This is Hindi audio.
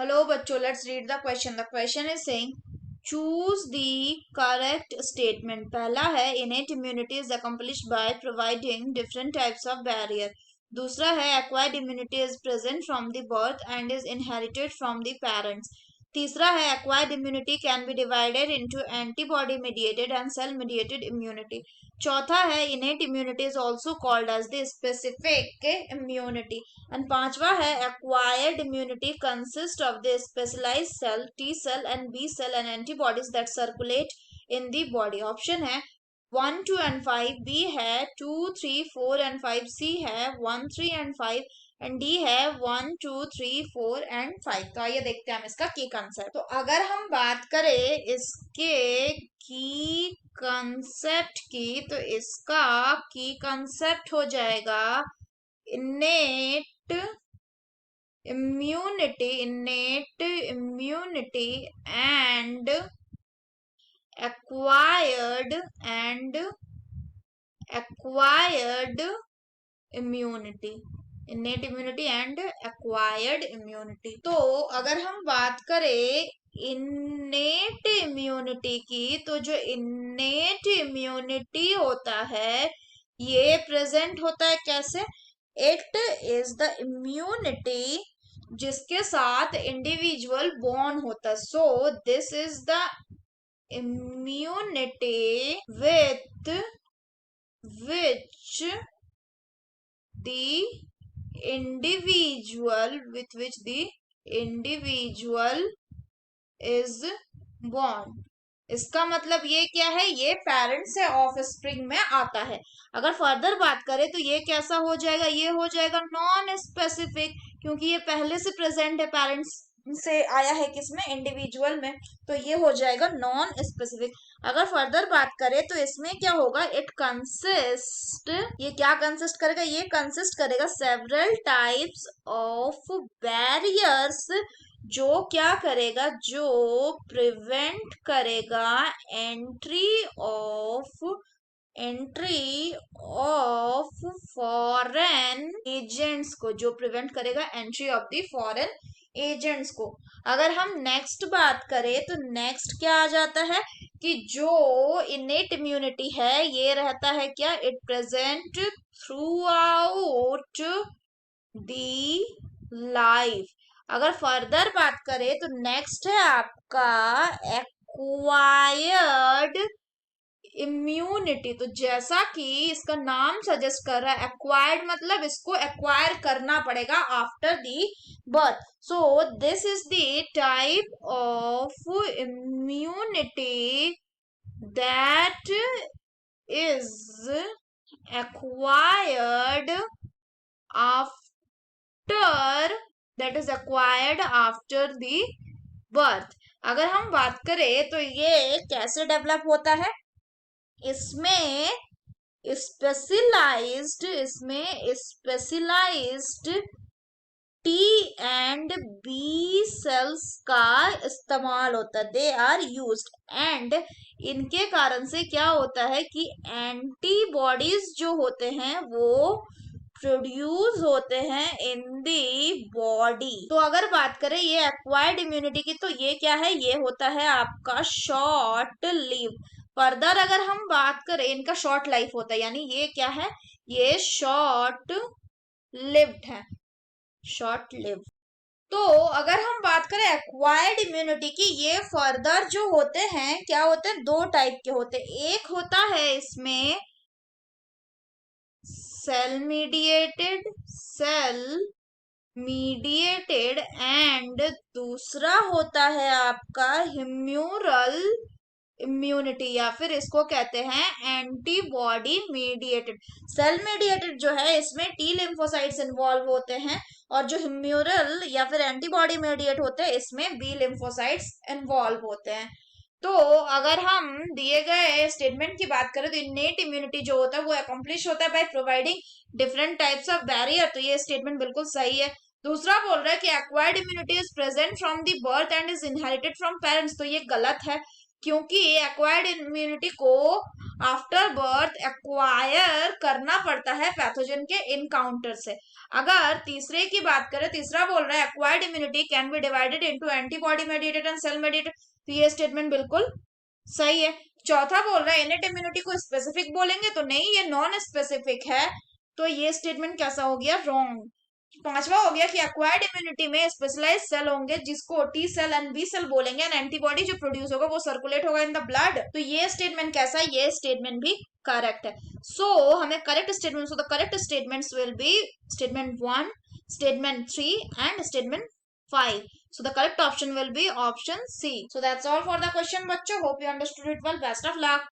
Hello, bachcho. Let's read the question. The question is saying, choose the correct statement. पहला है innate immunity is accomplished by providing different types of barrier. दूसरा है acquired immunity is present from the birth and is inherited from the parents. तीसरा है acquired immunity can be divided into antibody mediated and cell mediated immunity. चौथा है innate immunity is also called as the specific immunity. And पांचवा है acquired immunity consists of the specialized cell, T cell and B cell and antibodies that circulate in the body. Option है 1, 2 and 5, B है 2, 3, 4 and 5, C है 1, 3 and 5 एंड डी है 1, 2, 3, 4 एंड 5. तो आइए देखते हैं हम इसका की कंसेप्ट. तो अगर हम बात करें इसके की कंसेप्ट की, तो इसका की कंसेप्ट हो जाएगा innate immunity and acquired immunity. innate immunity and acquired immunity. तो अगर हम बात करें innate immunity की, तो जो innate immunity होता है ये प्रेजेंट होता है कैसे? इट इज द इम्यूनिटी जिसके साथ इंडिविजुअल बॉर्न होता है. So this is the immunity with which the individual is born. इसका मतलब ये क्या है? ये पेरेंट्स से ऑफ स्प्रिंग में आता है. अगर फर्दर बात करें तो ये कैसा हो जाएगा? ये हो जाएगा नॉन स्पेसिफिक, क्योंकि ये पहले से प्रेजेंट है, पेरेंट्स से आया है किसमें? इंडिविजुअल में. तो ये हो जाएगा नॉन स्पेसिफिक. अगर फर्दर बात करें तो इसमें क्या होगा? इट कंसिस्ट, ये क्या कंसिस्ट करेगा? ये कंसिस्ट करेगा सेवरल टाइप्स ऑफ बैरियर्स, जो क्या करेगा? जो प्रिवेंट करेगा एंट्री ऑफ फॉरेन एजेंट्स को, जो प्रिवेंट करेगा entry of the foreign agents को. अगर हम नेक्स्ट बात करें तो नेक्स्ट क्या आ जाता है कि जो इनेट इम्यूनिटी है ये रहता है क्या? It present through out the life. अगर फर्दर बात करें तो नेक्स्ट है आपका एक्वायर्ड इम्यूनिटी. तो जैसा कि इसका नाम सजेस्ट कर रहा है, एक्वायर्ड मतलब इसको एक्वायर करना पड़ेगा after the birth. So this is the type of immunity that is acquired after the birth. अगर हम बात करें तो ये कैसे डेवलप होता है? इसमें specialised T and B cells का इस्तेमाल होता है. दे आर यूज्ड एंड इनके कारण से क्या होता है कि एंटीबॉडीज जो होते हैं वो प्रोड्यूस होते हैं इन दी बॉडी. तो अगर बात करें ये एक्वायर्ड इम्यूनिटी की, तो ये क्या है? ये होता है आपका शॉर्ट लिव. फर्दर अगर हम बात करें, इनका शॉर्ट लाइफ होता है, यानी ये क्या है? ये शॉर्ट लिव्ड है, शॉर्ट लिव. तो अगर हम बात करें एक्वायर्ड इम्यूनिटी की, ये फर्दर जो होते हैं क्या होते हैं? दो टाइप के होते हैं. एक होता है इसमें सेल मीडिएटेड एंड दूसरा होता है आपका ह्यूमरल इम्यूनिटी, या फिर इसको कहते हैं एंटीबॉडी मीडिएटेड. सेल मीडिएटेड जो है इसमें टी लिम्फोसाइट्स इन्वॉल्व होते हैं, और जो ह्यूमरल या फिर एंटीबॉडी मीडिएट होते हैं इसमें बी लिम्फोसाइट्स इन्वॉल्व होते हैं. तो अगर हम दिए गए स्टेटमेंट की बात करें तो इनेट इम्यूनिटी जो होता है वो अकम्प्लिश होता है by providing different types of barrier. तो ये स्टेटमेंट बिल्कुल सही है. दूसरा बोल रहा है कि acquired immunity is present from the birth and is inherited from parents. तो ये गलत है, क्योंकि एक्वायर्ड इम्यूनिटी को आफ्टर बर्थ एक्वायर करना पड़ता है पैथोजन के इनकाउंटर से। अगर तीसरे की बात करें, तीसरा बोल रहा है acquired immunity can be divided into antibody mediated and cell mediated, तो ये स्टेटमेंट बिल्कुल सही है। चौथा बोल रहा है इनेट इम्यूनिटी को स्पेसिफिक बोलेंगे, तो नहीं, ये नॉन स्पेसिफिक है, तो ये स्टेटमेंट कैसा हो गया, रॉन्ग। पांचवा हो गया कि एक्वायर्ड इम्यूनिटी में स्पेशलाइज सेल होंगे जिसको T cell and B cell बोलेंगे, एंड एंटीबॉडी जो प्रोड्यूस होगा वो सर्कुलेट होगा इन द ब्लड, तो ये स्टेटमेंट कैसा है, ये स्टेटमेंट भी करेक्ट है। सो हमें correct statement, so the correct statements will be statement 1, statement 3 and statement 5. So the correct option will be option C. So that's all for the question, बच्चों. Hope you understood it well. Best of luck.